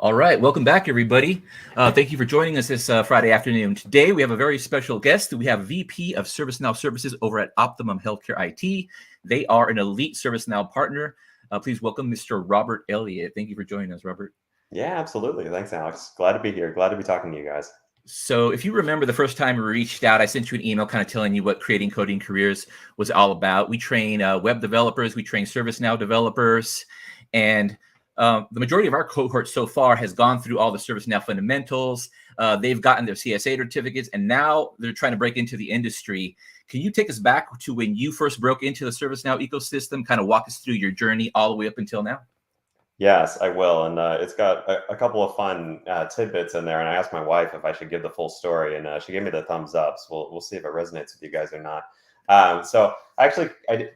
All right, welcome back, everybody. Thank you for joining us this Friday afternoon. Today, we have a very special guest. We have VP of ServiceNow Services over at Optimum Healthcare IT. They are an elite ServiceNow partner. Please welcome Mr. Robert Elliott. Thank you for joining us, Robert. Yeah, absolutely. Thanks, Alex. Glad to be here. Glad to be talking to you guys. So if you remember the first time we reached out, I sent you an email kind of telling you what creating coding careers was all about. We train web developers, we train ServiceNow developers, and the majority of our cohort so far has gone through all the ServiceNow fundamentals. They've gotten their CSA certificates, and now they're trying to break into the industry. Can you take us back to when you first broke into the ServiceNow ecosystem, kind of walk us through your journey all the way up until now? Yes, I will. And it's got a couple of fun tidbits in there. And I asked my wife if I should give the full story, and she gave me the thumbs up. So we'll see if it resonates with you guys or not. So actually,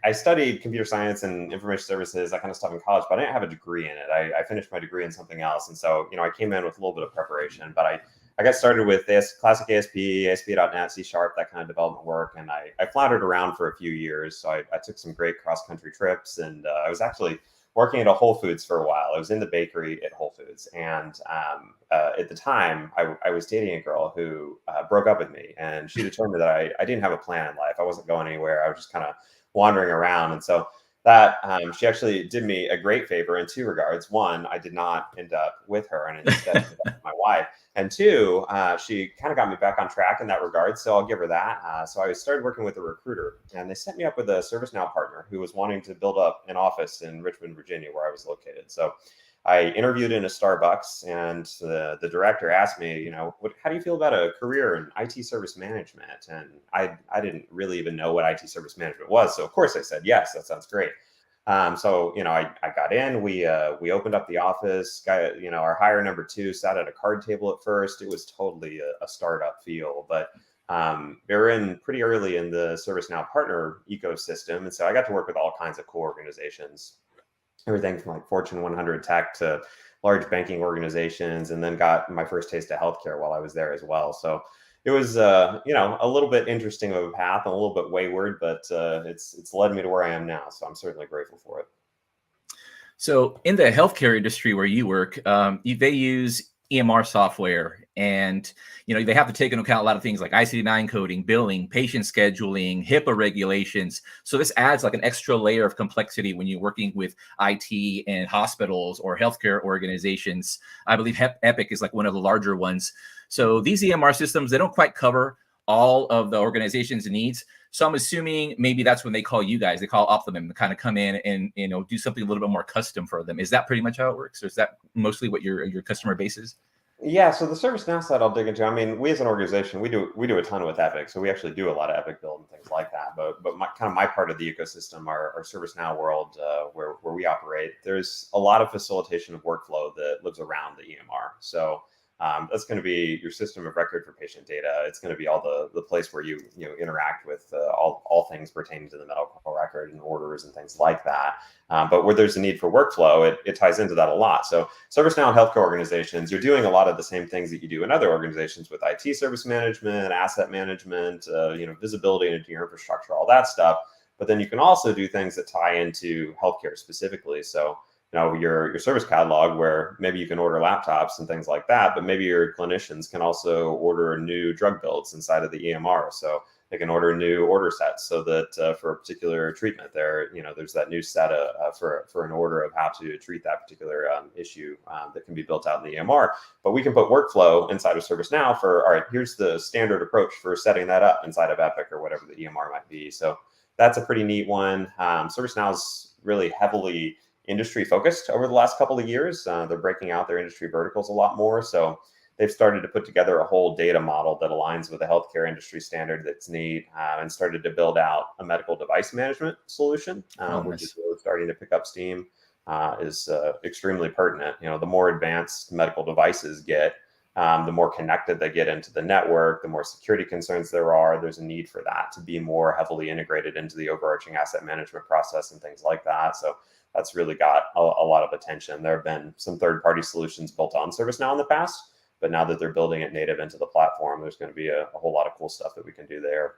I studied computer science and information services, that kind of stuff in college, but I didn't have a degree in it. I finished my degree in something else. And so, I came in with a little bit of preparation, but I got started with classic ASP, ASP.NET, C#, that kind of development work. And I floundered around for a few years. So I took some great cross-country trips, and I was actually working at a Whole Foods for a while. I was in the bakery at Whole Foods. And at the time, I was dating a girl who broke up with me. And she determined that I didn't have a plan in life. I wasn't going anywhere. I was just kind of wandering around. And so that she actually did me a great favor in two regards. One, I did not end up with her and instead ended up with my wife. And two, she kind of got me back on track in that regard. So I'll give her that. So I started working with a recruiter, and they set me up with a ServiceNow partner who was wanting to build up an office in Richmond, Virginia, where I was located. So I interviewed in a Starbucks, and the director asked me, how do you feel about a career in IT service management? And I didn't really even know what IT service management was. So of course I said, yes, that sounds great. So, I got in, we opened up the office, our hire number 2 sat at a card table at first. It was totally a startup feel, but they were in pretty early in the ServiceNow partner ecosystem. And so I got to work with all kinds of cool organizations, everything from like Fortune 100 tech to large banking organizations, and then got my first taste of healthcare while I was there as well. So it was, a little bit interesting of a path and a little bit wayward, but it's led me to where I am now. So I'm certainly grateful for it. So in the healthcare industry where you work, they use EMR software, and they have to take into account a lot of things like ICD-9 coding, billing, patient scheduling, HIPAA regulations. So this adds like an extra layer of complexity when you're working with IT and hospitals or healthcare organizations. I believe Epic is like one of the larger ones. So these EMR systems, they don't quite cover all of the organization's needs. So I'm assuming maybe that's when they call you guys. They call Optimum to kind of come in and do something a little bit more custom for them. Is that pretty much how it works, or is that mostly what your customer base is? Yeah, so the ServiceNow side I'll dig into. I mean, we as an organization, we do a ton with Epic, so we actually do a lot of Epic build and things like that. But my part of the ecosystem, our ServiceNow world, where we operate, there's a lot of facilitation of workflow that lives around the EMR. So that's going to be your system of record for patient data. It's going to be all the place where you interact with all things pertaining to the medical record and orders and things like that. But where there's a need for workflow, it ties into that a lot. So ServiceNow and healthcare organizations, you're doing a lot of the same things that you do in other organizations with IT service management, asset management, visibility into your infrastructure, all that stuff. But then you can also do things that tie into healthcare specifically. So your service catalog, where maybe you can order laptops and things like that, but maybe your clinicians can also order new drug builds inside of the EMR. So they can order new order sets so that for a particular treatment there's that new set for an order of how to treat that particular issue that can be built out in the EMR. But we can put workflow inside of ServiceNow for, all right, here's the standard approach for setting that up inside of Epic or whatever the EMR might be. So that's a pretty neat one. ServiceNow's really heavily industry focused over the last couple of years. They're breaking out their industry verticals a lot more. So they've started to put together a whole data model that aligns with the healthcare industry standard that's neat, and started to build out a medical device management solution, which is really starting to pick up steam, is extremely pertinent. The more advanced medical devices get, the more connected they get into the network, the more security concerns there are. There's a need for that to be more heavily integrated into the overarching asset management process and things like that. So that's really got a lot of attention. There have been some third-party solutions built on ServiceNow in the past, but now that they're building it native into the platform, there's going to be a whole lot of cool stuff that we can do there.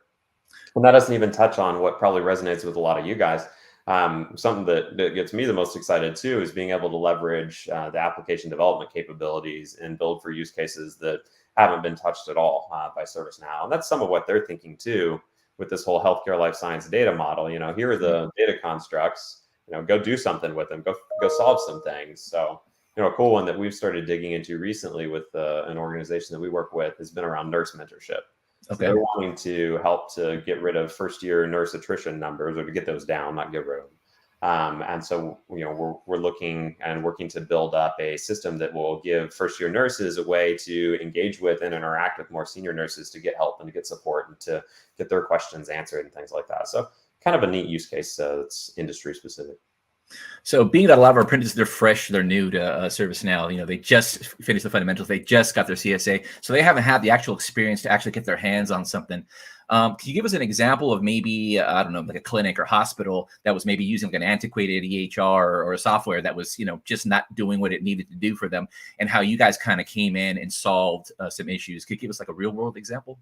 And that doesn't even touch on what probably resonates with a lot of you guys. Something that gets me the most excited too is being able to leverage the application development capabilities and build for use cases that haven't been touched at all by ServiceNow. And that's some of what they're thinking too with this whole healthcare life science data model. Here are the data constructs. Go do something with them. Go solve some things. So a cool one that we've started digging into recently with an organization that we work with has been around nurse mentorship. So Okay. they're wanting to help to get rid of first-year nurse attrition numbers, or to get those down, not get rid of them. And so, we're looking and working to build up a system that will give first-year nurses a way to engage with and interact with more senior nurses to get help and to get support and to get their questions answered and things like that. So kind of a neat use case that's industry specific. So being that a lot of our apprentices, they're fresh, they're new to ServiceNow, they just finished the fundamentals, they just got their CSA, so they haven't had the actual experience to actually get their hands on something. Can you give us an example of maybe, I don't know, like a clinic or hospital that was maybe using like an antiquated EHR or a software that was, just not doing what it needed to do for them, and how you guys kind of came in and solved some issues? Could you give us like a real world example?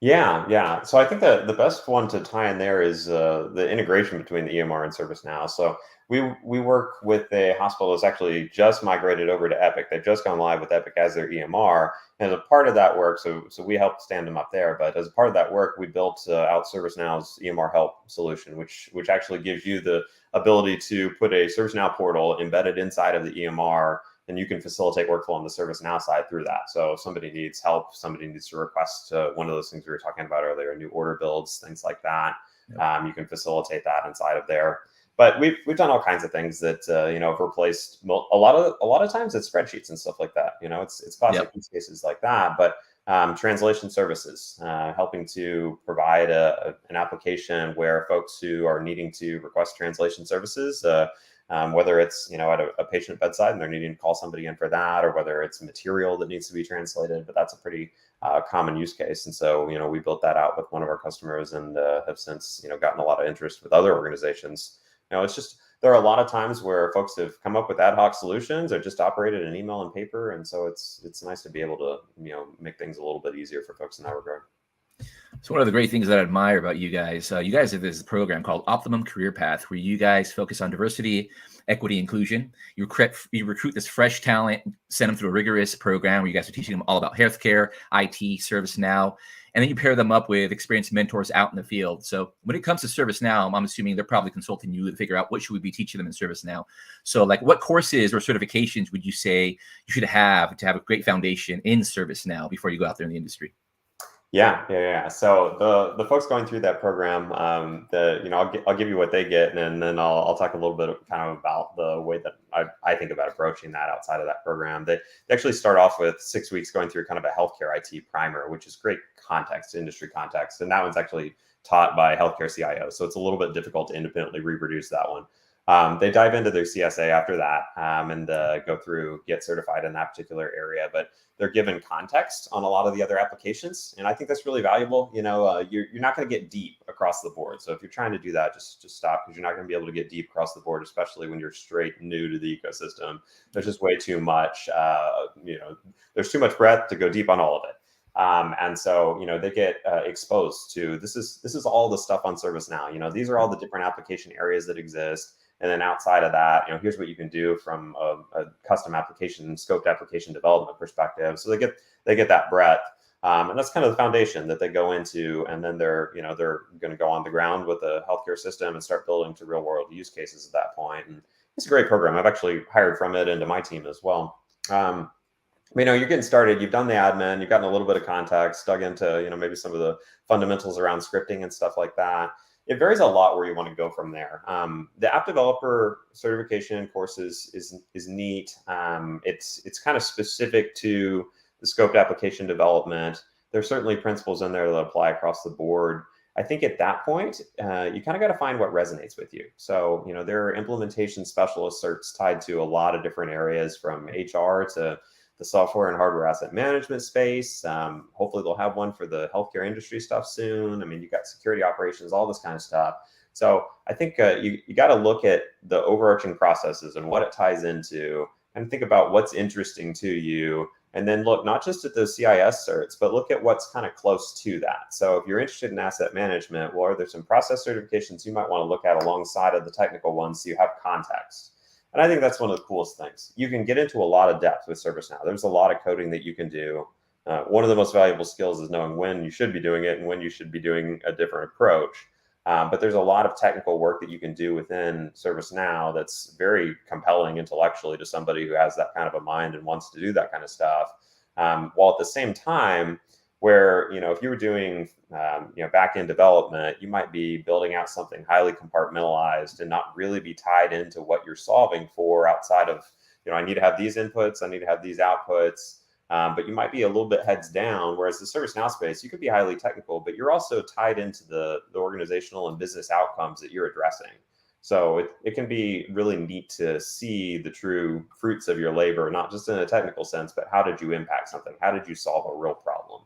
Yeah. So I think that the best one to tie in there is the integration between the EMR and ServiceNow. So we work with a hospital that's actually just migrated over to Epic. They've just gone live with Epic as their EMR. And as a part of that work, so we helped stand them up there. But as a part of that work, we built out ServiceNow's EMR help solution, which actually gives you the ability to put a ServiceNow portal embedded inside of the EMR, and you can facilitate workflow on the ServiceNow side through that. So if somebody needs help, somebody needs to request one of those things we were talking about earlier, new order builds, things like that. You can facilitate that inside of there. But we've done all kinds of things that have replaced a lot of times it's spreadsheets and stuff like that. It's classic use cases like that. But translation services, helping to provide an application where folks who are needing to request translation services, whether it's at a patient bedside and they're needing to call somebody in for that, or whether it's material that needs to be translated, but that's a pretty common use case. And so we built that out with one of our customers, and have since gotten a lot of interest with other organizations. It's just, there are a lot of times where folks have come up with ad hoc solutions or just operated in email and paper, and so it's nice to be able to make things a little bit easier for folks in that regard. So one of the great things that I admire about you guys have this program called Optimum Career Path, where you guys focus on diversity, equity, inclusion. You recruit this fresh talent, send them through a rigorous program where you guys are teaching them all about healthcare, IT, ServiceNow, and then you pair them up with experienced mentors out in the field. So when it comes to ServiceNow, I'm assuming they're probably consulting you to figure out what should we be teaching them in ServiceNow. So like, what courses or certifications would you say you should have to have a great foundation in ServiceNow before you go out there in the industry? Yeah. So the folks going through that program, I'll give you what they get, and then I'll talk a little bit kind of about the way that I think about approaching that outside of that program. They actually start off with 6 weeks going through kind of a healthcare IT primer, which is great context, industry context, and that one's actually taught by healthcare CIO. So it's a little bit difficult to independently reproduce that one. They dive into their CSA after that, and go through, get certified in that particular area, but they're given context on a lot of the other applications. And I think that's really valuable. You're not going to get deep across the board. So if you're trying to do that, just stop, because you're not going to be able to get deep across the board, especially when you're straight new to the ecosystem. There's just way too much, there's too much breadth to go deep on all of it. And so, they get exposed to, this is all the stuff on ServiceNow. These are all the different application areas that exist. And then outside of that, here's what you can do from a custom application, scoped application development perspective. So they get that breadth. And that's kind of the foundation that they go into. And then they're going to go on the ground with the healthcare system and start building to real world use cases at that point. And it's a great program. I've actually hired from it into my team as well. You're getting started, you've done the admin, you've gotten a little bit of context, dug into, maybe some of the fundamentals around scripting and stuff like that. It varies a lot where you want to go from there. The app developer certification course is neat. It's kind of specific to the scoped application development. There's certainly principles in there that apply across the board. I think at that point, you kind of got to find what resonates with you. So, there are implementation specialist certs tied to a lot of different areas, from HR to the software and hardware asset management space. Hopefully they'll have one for the healthcare industry stuff soon. You've got security operations, all this kind of stuff. So I think you got to look at the overarching processes and what it ties into, and think about what's interesting to you, and then look not just at those CIS certs, but look at what's kind of close to that. So if you're interested in asset management, well, there's some process certifications you might want to look at alongside of the technical ones so you have context. And I think that's one of the coolest things. You can get into a lot of depth with ServiceNow. There's a lot of coding that you can do. One of the most valuable skills is knowing when you should be doing it and when you should be doing a different approach. But there's a lot of technical work that you can do within ServiceNow that's very compelling intellectually to somebody who has that kind of a mind and wants to do that kind of stuff. While at the same time, where, if you were doing, back-end development, you might be building out something highly compartmentalized and not really be tied into what you're solving for outside of, I need to have these inputs, I need to have these outputs. But you might be a little bit heads down, whereas the ServiceNow space, you could be highly technical, but you're also tied into the organizational and business outcomes that you're addressing. So it can be really neat to see the true fruits of your labor, not just in a technical sense, but how did you impact something? How did you solve a real problem?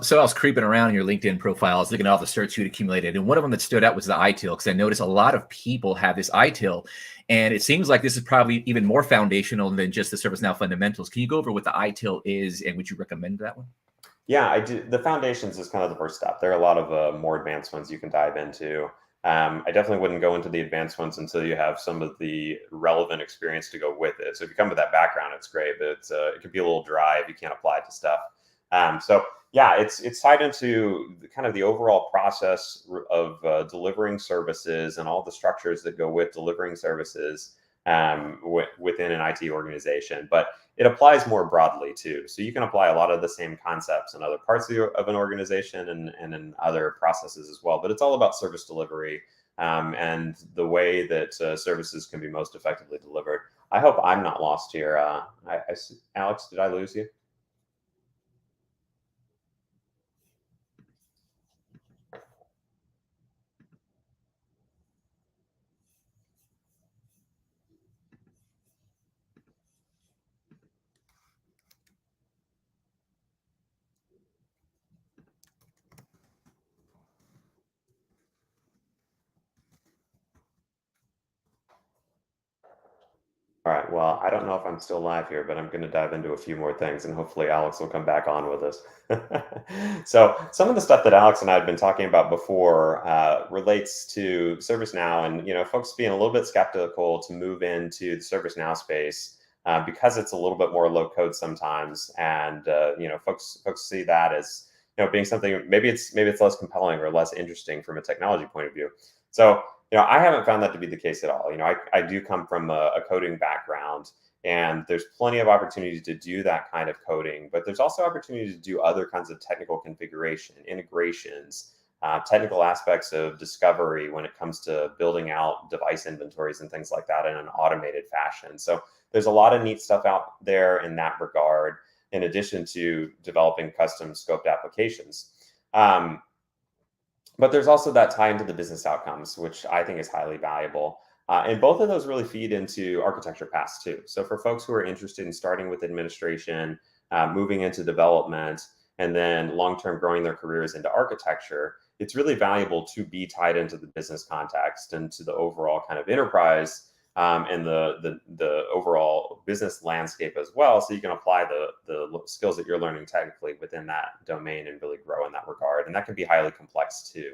So I was creeping around in your LinkedIn profile. I was looking at all the certs you'd accumulated, and one of them that stood out was the ITIL, because I noticed a lot of people have this ITIL, and it seems like this is probably even more foundational than just the ServiceNow fundamentals. Can you go over what the ITIL is, and would you recommend that one? Yeah, I do. The foundations is kind of the first step. There are a lot of more advanced ones you can dive into. I definitely wouldn't go into the advanced ones until you have some of the relevant experience to go with it. So if you come with that background, it's great, but it can be a little dry if you can't apply it to stuff. So yeah, it's tied into kind of the overall process of delivering services and all the structures that go with delivering services within an IT organization. But it applies more broadly too. So you can apply a lot of the same concepts in other parts of an organization and in other processes as well. But it's all about service delivery and the way that services can be most effectively delivered. I hope I'm not lost here. Alex, did I lose you? All right. Well, I don't know if I'm still live here, but I'm going to dive into a few more things and hopefully Alex will come back on with us. So, some of the stuff that Alex and I have been talking about before relates to ServiceNow and, folks being a little bit skeptical to move into the ServiceNow space because it's a little bit more low code sometimes. And, folks see that as, being something, maybe it's less compelling or less interesting from a technology point of view. So, I haven't found that to be the case at all. I do come from a coding background, and there's plenty of opportunity to do that kind of coding, but there's also opportunity to do other kinds of technical configuration, integrations, technical aspects of discovery when it comes to building out device inventories and things like that in an automated fashion. So there's a lot of neat stuff out there in that regard, in addition to developing custom scoped applications. But there's also that tie into the business outcomes, which I think is highly valuable. And both of those really feed into architecture paths too. So for folks who are interested in starting with administration, moving into development, and then long-term growing their careers into architecture, it's really valuable to be tied into the business context and to the overall kind of enterprise and the overall business landscape as well. So you can apply the skills that you're learning technically within that domain and really grow in that regard. And that can be highly complex too.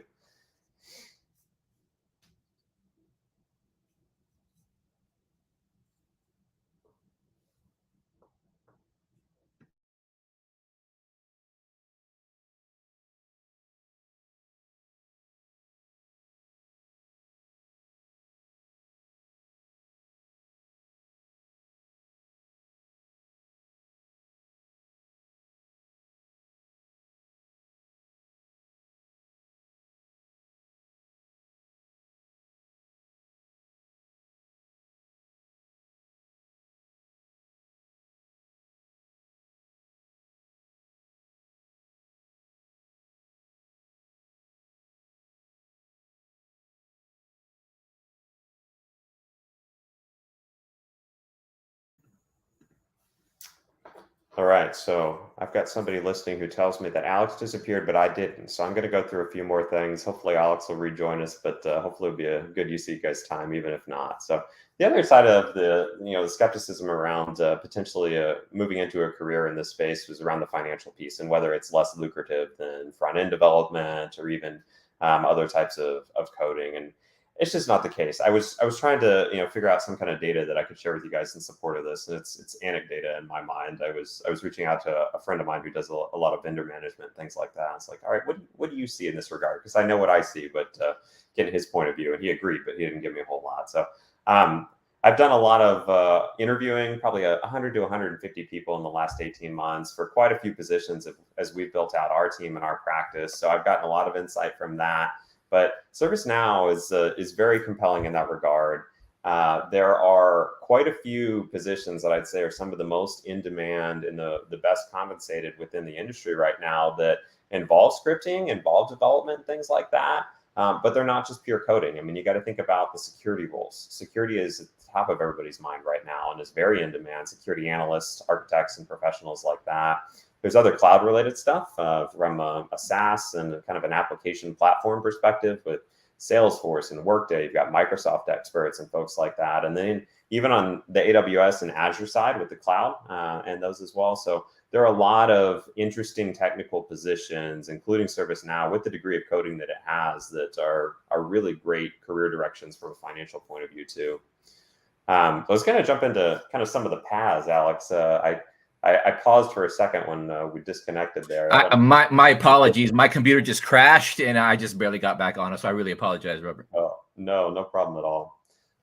All right, so I've got somebody listening who tells me that Alex disappeared, but I didn't. So I'm going to go through a few more things. Hopefully, Alex will rejoin us, but hopefully, it'll be a good use of you guys' time, even if not. So the other side of the skepticism around potentially moving into a career in this space was around the financial piece and whether it's less lucrative than front end development or even other types of coding. And it's just not the case. I was trying to figure out some kind of data that I could share with you guys in support of this, and it's anecdata in my mind. I was reaching out to a friend of mine who does a lot of vendor management, things like that. It's like, all right, what do you see in this regard? Because I know what I see, but getting his point of view, and he agreed, but he didn't give me a whole lot. So um, I've done a lot of interviewing, probably 100 to 150 people in the last 18 months for quite a few positions as we've built out our team and our practice. So I've gotten a lot of insight from that. But ServiceNow is very compelling in that regard. There are quite a few positions that I'd say are some of the most in demand and the best compensated within the industry right now that involve scripting, involve development, things like that. But they're not just pure coding. I mean, you got to think about the security roles. Security is at the top of everybody's mind right now and is very in demand. Security analysts, architects, and professionals like that. There's other cloud related stuff from a SaaS and kind of an application platform perspective with Salesforce and Workday. You've got Microsoft experts and folks like that. And then even on the AWS and Azure side with the cloud and those as well. So there are a lot of interesting technical positions, including ServiceNow with the degree of coding that it has that are really great career directions from a financial point of view too. I was going to jump into kind of some of the paths, Alex. I paused for a second when we disconnected there. My apologies. My computer just crashed, and I just barely got back on it. So I really apologize, Robert. Oh, no problem at all.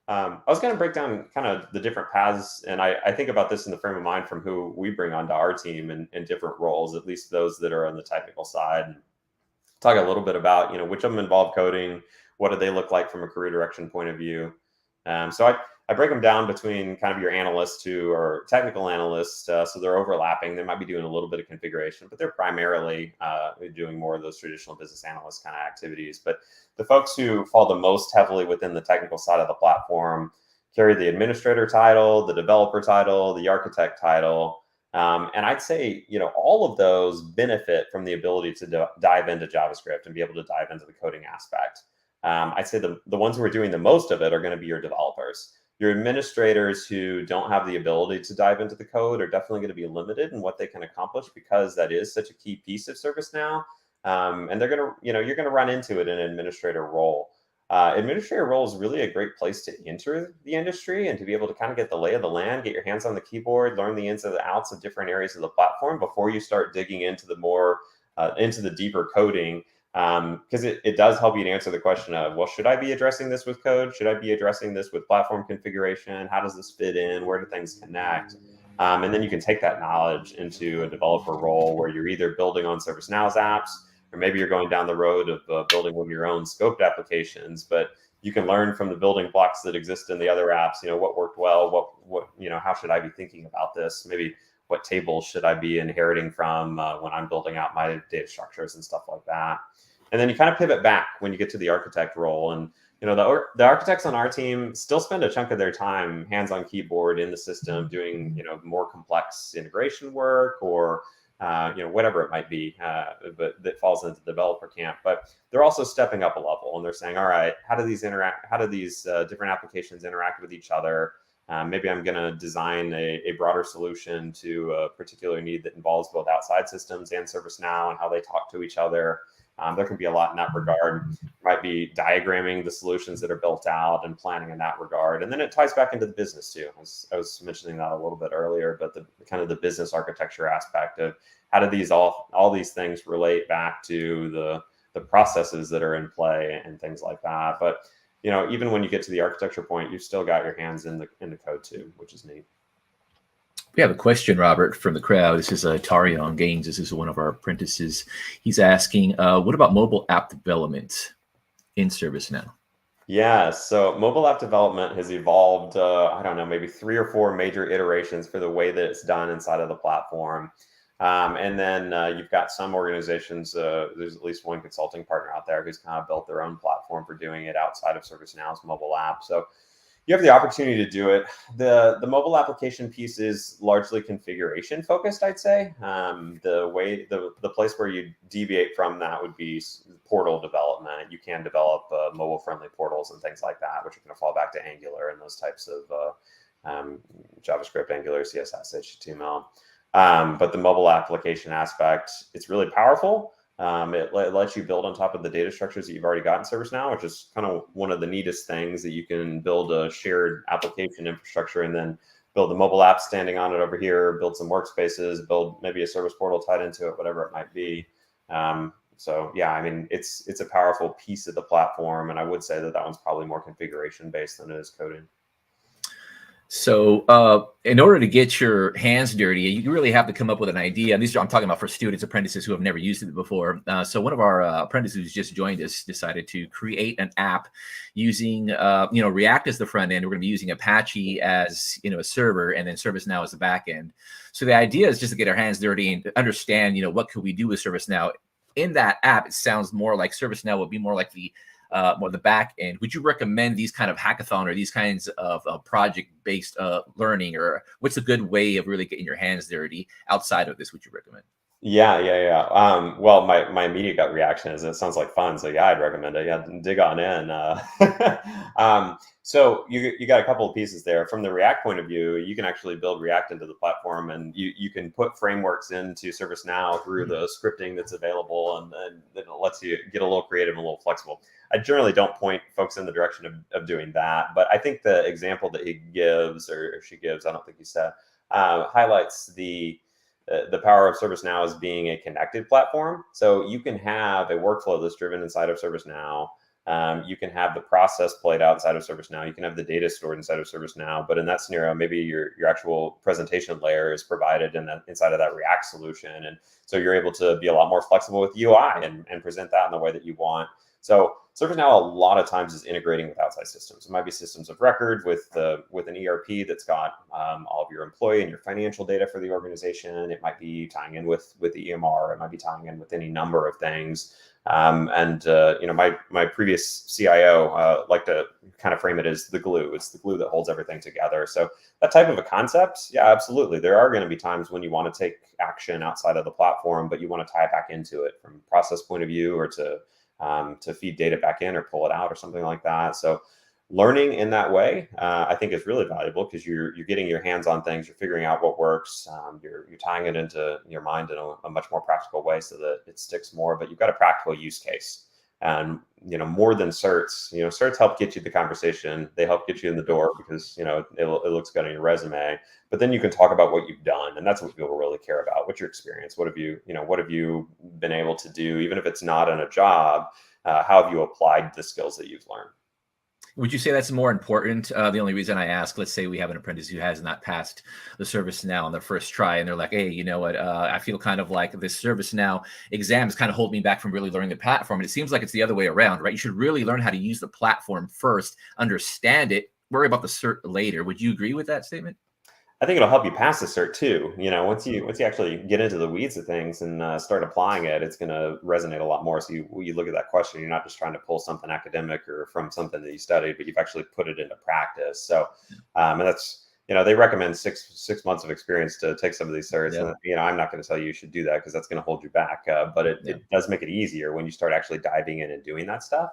I was going to break down kind of the different paths, and I think about this in the frame of mind from who we bring onto our team in different roles, at least those that are on the technical side. And talk a little bit about which of them involve coding, what do they look like from a career direction point of view. So I break them down between kind of your analysts who are technical analysts. So they're overlapping. They might be doing a little bit of configuration, but they're primarily doing more of those traditional business analyst kind of activities. But the folks who fall the most heavily within the technical side of the platform carry the administrator title, the developer title, the architect title. And I'd say, all of those benefit from the ability to dive into JavaScript and be able to dive into the coding aspect. I'd say the ones who are doing the most of it are going to be your developers. Your administrators who don't have the ability to dive into the code are definitely going to be limited in what they can accomplish because that is such a key piece of ServiceNow. And they're going to, you're going to run into it in an administrator role. Administrator role is really a great place to enter the industry and to be able to kind of get the lay of the land, get your hands on the keyboard, learn the ins and the outs of different areas of the platform before you start digging into the more, into the deeper coding. Because it does help you to answer the question of, well, should I be addressing this with code? Should I be addressing this with platform configuration? How does this fit in? Where do things connect? And then you can take that knowledge into a developer role where you're either building on ServiceNow's apps, or maybe you're going down the road of building one of your own scoped applications, but you can learn from the building blocks that exist in the other apps, what worked well, what how should I be thinking about this? Maybe what tables should I be inheriting from when I'm building out my data structures and stuff like that. And then you kind of pivot back when you get to the architect role. And, the architects on our team still spend a chunk of their time hands on keyboard in the system doing, more complex integration work or, whatever it might be, but that falls into the developer camp. But they're also stepping up a level and they're saying, all right, how do these different applications interact with each other? Maybe I'm going to design a broader solution to a particular need that involves both outside systems and ServiceNow and how they talk to each other. There can be a lot in that regard. Might be diagramming the solutions that are built out and planning in that regard. And then it ties back into the business too. I was mentioning that a little bit earlier, but the kind of the business architecture aspect of how do these all these things relate back to the processes that are in play and things like that. But even when you get to the architecture point, you've still got your hands in the code too, which is neat. We have a question, Robert, from the crowd. This is Tarion Gaines. This is one of our apprentices. He's asking, what about mobile app development in ServiceNow? Yeah, so mobile app development has evolved, I don't know, maybe 3 or 4 major iterations for the way that it's done inside of the platform. And then you've got some organizations, there's at least one consulting partner out there who's kind of built their own platform for doing it outside of ServiceNow's mobile app. So You have the opportunity to do it. The mobile application piece is largely configuration focused, I'd say. The place where you deviate from that would be portal development. You can develop mobile friendly portals and things like that, which are going to fall back to Angular and those types of JavaScript, Angular, CSS, HTML. But the mobile application aspect, it's really powerful. It lets you build on top of the data structures that you've already got in ServiceNow, which is kind of one of the neatest things, that you can build a shared application infrastructure and then build the mobile app standing on it over here, build some workspaces, build maybe a service portal tied into it, whatever it might be. So yeah, I mean, it's a powerful piece of the platform, and I would say that one's probably more configuration based than it is coding. So in order to get your hands dirty, you really have to come up with an idea. And I'm talking about for students, apprentices who have never used it before. So one of our apprentices who's just joined us decided to create an app using React as the front end. We're going to be using Apache as a server, and then ServiceNow as the back end. So the idea is just to get our hands dirty and understand what could we do with ServiceNow. In that app, it sounds more like ServiceNow would be more like the back end. Would you recommend these kind of hackathon or these kinds of project-based learning, or what's a good way of really getting your hands dirty outside of this? Would you recommend? Yeah. Well, my immediate gut reaction is it sounds like fun. So yeah, I'd recommend it. Yeah, dig on in. So you got a couple of pieces there. From the React point of view, you can actually build React into the platform, and you can put frameworks into ServiceNow through the scripting that's available, and it lets you get a little creative and a little flexible. I generally don't point folks in the direction of doing that, but I think the example that he gives, or she gives, I don't think he said, highlights the power of ServiceNow as being a connected platform. So you can have a workflow that's driven inside of ServiceNow. You can have the process played out inside of ServiceNow. You can have the data stored inside of ServiceNow. But in that scenario, maybe your actual presentation layer is provided inside of that React solution. And so you're able to be a lot more flexible with UI and present that in the way that you want. So ServiceNow a lot of times is integrating with outside systems. It might be systems of record with an ERP that's got all of your employee and your financial data for the organization. It might be tying in with the EMR. It might be tying in with any number of things. My previous CIO liked to kind of frame it as the glue. It's the glue that holds everything together. So that type of a concept, yeah, absolutely. There are going to be times when you want to take action outside of the platform, but you want to tie it back into it from a process point of view, or to feed data back in or pull it out or something like that. So learning in that way, I think is really valuable, because you're getting your hands on things, you're figuring out what works, you're tying it into your mind in a much more practical way so that it sticks more, but you've got a practical use case. And, more than certs, certs help get you the conversation. They help get you in the door because, it looks good on your resume, but then you can talk about what you've done. And that's what people really care about. What's your experience? What have you been able to do? Even if it's not in a job, how have you applied the skills that you've learned? Would you say that's more important? The only reason I ask, let's say we have an apprentice who has not passed the ServiceNow on their first try, and they're like, hey, you know what? I feel kind of like this ServiceNow exam is kind of holding me back from really learning the platform. And it seems like it's the other way around, right? You should really learn how to use the platform first, understand it, worry about the cert later. Would you agree with that statement? I think it'll help you pass the cert too. Once you actually get into the weeds of things and start applying it, it's going to resonate a lot more. So you look at that question, you're not just trying to pull something academic or from something that you studied, but you've actually put it into practice. So, and that's, they recommend six months of experience to take some of these certs. Yeah. And, I'm not going to tell you should do that, because that's going to hold you back. But it does make it easier when you start actually diving in and doing that stuff.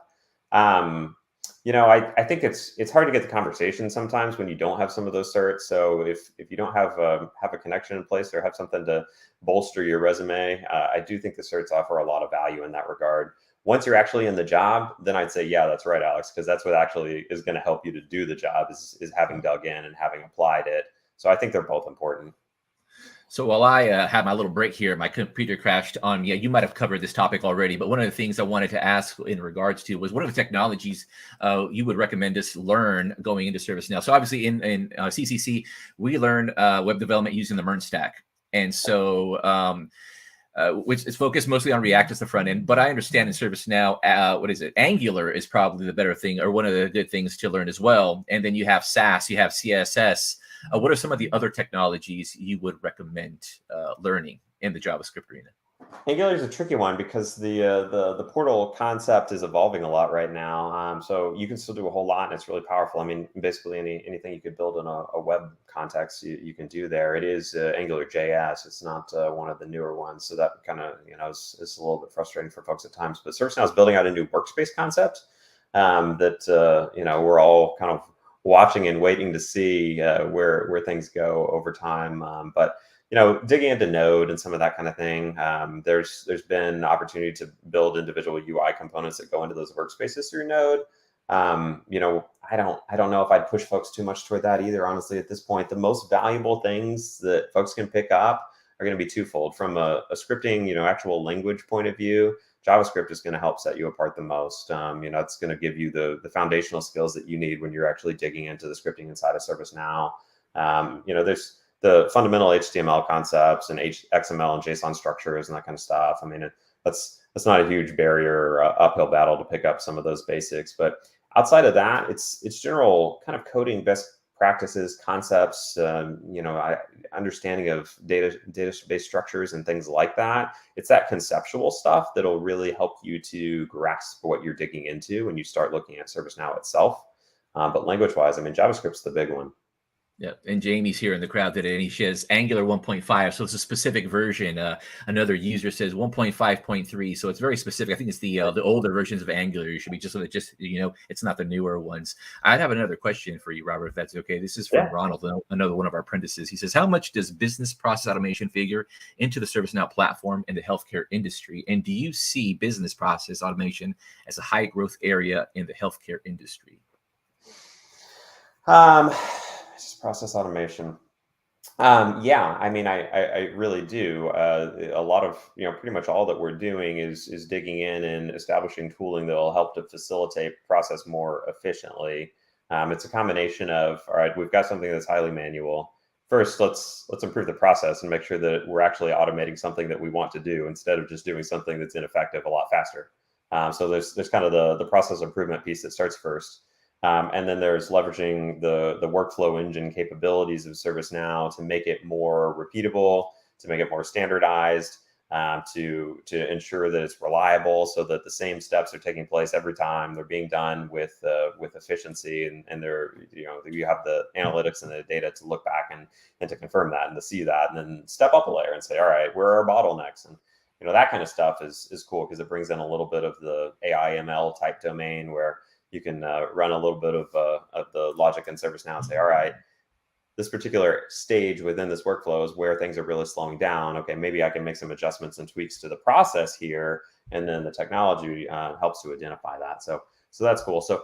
I think it's hard to get the conversation sometimes when you don't have some of those certs. So if you don't have a connection in place or have something to bolster your resume, I do think the certs offer a lot of value in that regard. Once you're actually in the job, then I'd say, yeah, that's right, Alex, because that's what actually is going to help you to do the job is having dug in and having applied it. So I think they're both important. So while I had my little break here, my computer crashed on me. You might have covered this topic already, but one of the things I wanted to ask in regards to was, what are the technologies you would recommend us learn going into ServiceNow? So obviously in CCC, we learn web development using the MERN stack. And so which is focused mostly on React as the front end. But I understand in ServiceNow, Angular is probably the better thing, or one of the good things to learn as well. And then you have SAS, you have CSS. What are some of the other technologies you would recommend learning in the JavaScript arena? Angular is a tricky one because the portal concept is evolving a lot right now. So you can still do a whole lot, and it's really powerful. I mean, basically anything you could build in a web context, you can do there. It is Angular JS. It's not one of the newer ones, so that kind of is a little bit frustrating for folks at times. But ServiceNow is building out a new workspace concept that we're all kind of watching and waiting to see where things go over time. But digging into Node and some of that kind of thing, there's been opportunity to build individual UI components that go into those workspaces through Node. I don't know if I'd push folks too much toward that either. Honestly, at this point, the most valuable things that folks can pick up are going to be twofold. From a scripting, actual language point of view, JavaScript is going to help set you apart the most. It's going to give you the foundational skills that you need when you're actually digging into the scripting inside of ServiceNow. There's the fundamental HTML concepts and XML and JSON structures and that kind of stuff. I mean, that's not a huge barrier or uphill battle to pick up some of those basics. But outside of that, it's general kind of coding best practices, concepts, understanding of database structures and things like that. It's that conceptual stuff that'll really help you to grasp what you're digging into when you start looking at ServiceNow itself. But language-wise, I mean, JavaScript's the big one. Yeah, and Jamie's here in the crowd today, and he says Angular 1.5, so it's a specific version. Another user says 1.5.3, so it's very specific. I think it's the older versions of Angular. You should be just it's not the newer ones. I'd have another question for you, Robert, if that's okay. This is from Ronald, another one of our apprentices. He says, how much does business process automation figure into the ServiceNow platform in the healthcare industry? And do you see business process automation as a high growth area in the healthcare industry? Process automation. Yeah, I mean, I really do. A lot of, pretty much all that we're doing is digging in and establishing tooling that will help to facilitate process more efficiently. It's a combination of, all right, we've got something that's highly manual. First, let's improve the process and make sure that we're actually automating something that we want to do instead of just doing something that's ineffective a lot faster. So there's kind of the process improvement piece that starts first. And then there's leveraging the workflow engine capabilities of ServiceNow to make it more repeatable, to make it more standardized, to ensure that it's reliable, so that the same steps are taking place every time. They're being done with efficiency, and you have the analytics and the data to look back and to confirm that and to see that, and then step up a layer and say, all right, where are our bottlenecks? And that kind of stuff is cool because it brings in a little bit of the AI ML type domain where you can run a little bit of the logic in ServiceNow and say, all right, this particular stage within this workflow is where things are really slowing down. Okay, maybe I can make some adjustments and tweaks to the process here, and then the technology helps to identify that. So that's cool. So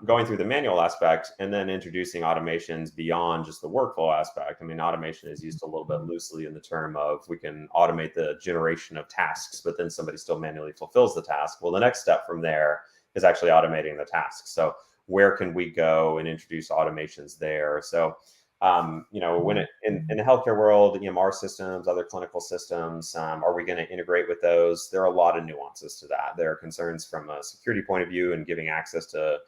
going through the manual aspect and then introducing automations beyond just the workflow aspect. I mean, automation is used a little bit loosely in the term of we can automate the generation of tasks, but then somebody still manually fulfills the task. Well, the next step from there is actually automating the tasks. So where can we go and introduce automations there? So, when in the healthcare world, EMR systems, other clinical systems, are we going to integrate with those? There are a lot of nuances to that. There are concerns from a security point of view and giving access to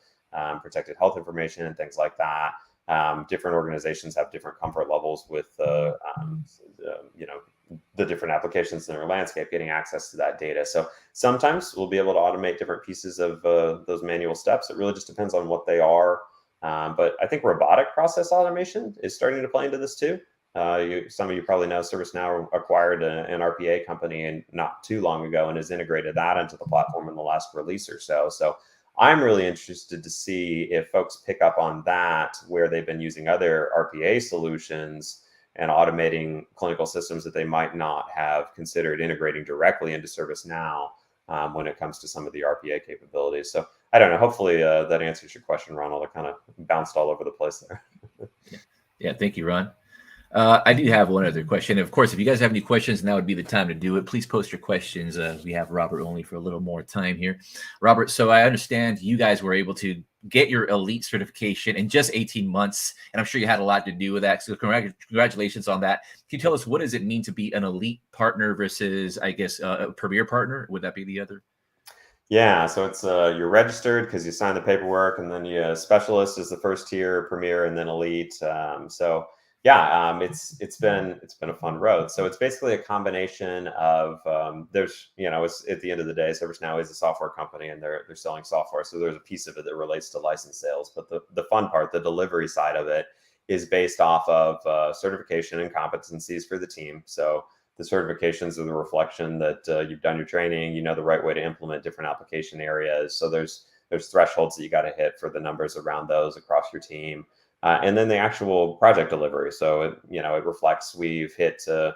protected health information and things like that. Different organizations have different comfort levels with, the different applications in their landscape getting access to that data. So sometimes we'll be able to automate different pieces of those manual steps. It really just depends on what they are. But I think robotic process automation is starting to play into this too. Some of you probably know ServiceNow acquired an RPA company and not too long ago and has integrated that into the platform in the last release or so. So I'm really interested to see if folks pick up on that, where they've been using other RPA solutions and automating clinical systems that they might not have considered integrating directly into ServiceNow when it comes to some of the RPA capabilities. So I don't know. Hopefully that answers your question, Ronald. I kind of bounced all over the place there. Yeah, thank you, Ron. I do have one other question. Of course, if you guys have any questions, now would be the time to do it. Please post your questions. We have Robert only for a little more time here. Robert, so I understand you guys were able to get your elite certification in just 18 months, and I'm sure you had a lot to do with that. So congratulations on that. Can you tell us, what does it mean to be an elite partner versus, I guess, a premier partner? Would that be the other? Yeah, so it's you're registered because you sign the paperwork, and then you specialist is the first tier, premier, and then elite. So Yeah, it's been a fun road. So it's basically a combination of there's it's at the end of the day, ServiceNow is a software company and they're selling software. So there's a piece of it that relates to license sales, but the fun part, the delivery side of it, is based off of certification and competencies for the team. So the certifications are the reflection that you've done your training, you know the right way to implement different application areas. So there's thresholds that you got to hit for the numbers around those across your team. And then the actual project delivery. So it reflects we've hit a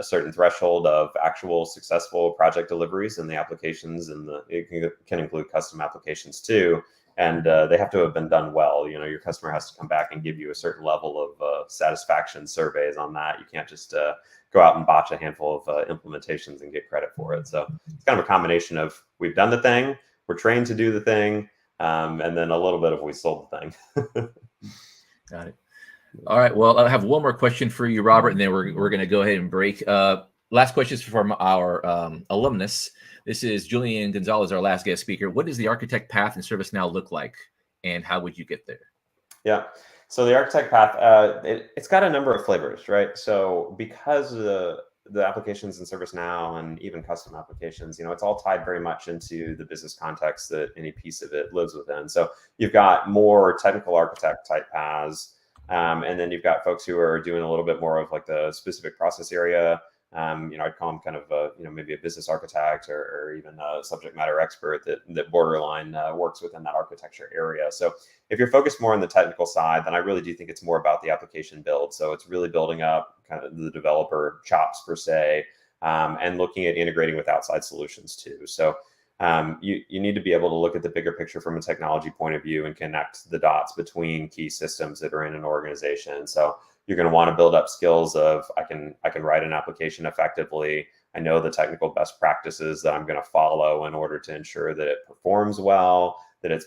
certain threshold of actual successful project deliveries in the applications, and it can include custom applications too. And they have to have been done well. Your customer has to come back and give you a certain level of satisfaction surveys on that. You can't just go out and botch a handful of implementations and get credit for it. So it's kind of a combination of we've done the thing, we're trained to do the thing, and then a little bit of we sold the thing. Got it. All right. Well, I have one more question for you, Robert, and then we're going to go ahead and break. Last question is from our alumnus. This is Julian Gonzalez, our last guest speaker. What does the architect path in ServiceNow look like, and how would you get there? Yeah. So the architect path, it's got a number of flavors, right? So because the applications in ServiceNow and even custom applications, it's all tied very much into the business context that any piece of it lives within. So you've got more technical architect type paths, and then you've got folks who are doing a little bit more of like the specific process area. I'd call them kind of maybe a business architect or even a subject matter expert that borderline works within that architecture area. So if you're focused more on the technical side, then I really do think it's more about the application build. So it's really building up kind of the developer chops per se, and looking at integrating with outside solutions too. So you need to be able to look at the bigger picture from a technology point of view and connect the dots between key systems that are in an organization. So you're going to want to build up skills of I can write an application effectively. I know the technical best practices that I'm going to follow in order to ensure that it performs well, that it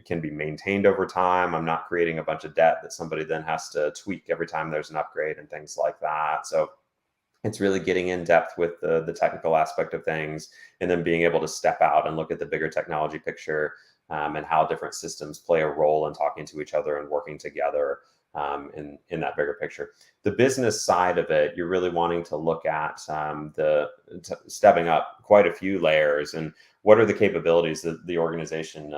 can be maintained over time. I'm not creating a bunch of debt that somebody then has to tweak every time there's an upgrade and things like that. So it's really getting in depth with the technical aspect of things, and then being able to step out and look at the bigger technology picture, and how different systems play a role in talking to each other and working together in that bigger picture. The business side of it, you're really wanting to look at stepping up quite a few layers, and what are the capabilities that the organization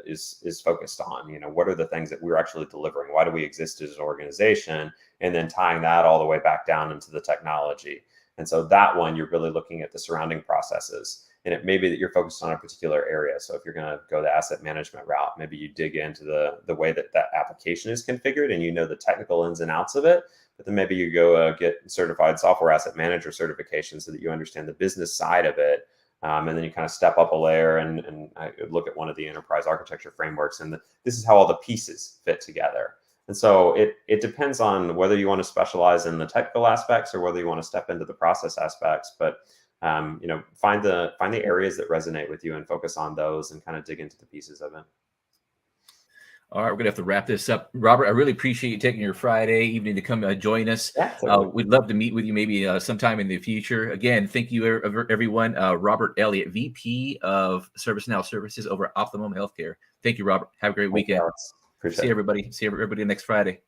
is focused on? What are the things that we're actually delivering? Why do we exist as an organization? And then tying that all the way back down into the technology. And so that one, you're really looking at the surrounding processes. And it may be that you're focused on a particular area. So if you're going to go the asset management route, maybe you dig into the way that application is configured and the technical ins and outs of it. But then maybe you go get certified software asset manager certification so that you understand the business side of it. And then you kind of step up a layer and look at one of the enterprise architecture frameworks. And this is how all the pieces fit together. And so it depends on whether you want to specialize in the technical aspects or whether you want to step into the process aspects. But find the areas that resonate with you and focus on those and kind of dig into the pieces of it. All right, we're gonna have to wrap this up, Robert. I really appreciate you taking your Friday evening to come join us. Yeah, totally. We'd love to meet with you maybe sometime in the future. Again, thank you everyone. Robert Elliott, VP of ServiceNow Services over at Optimum Healthcare. Thank you, Robert. Have a great weekend. Appreciate it. See everybody next Friday.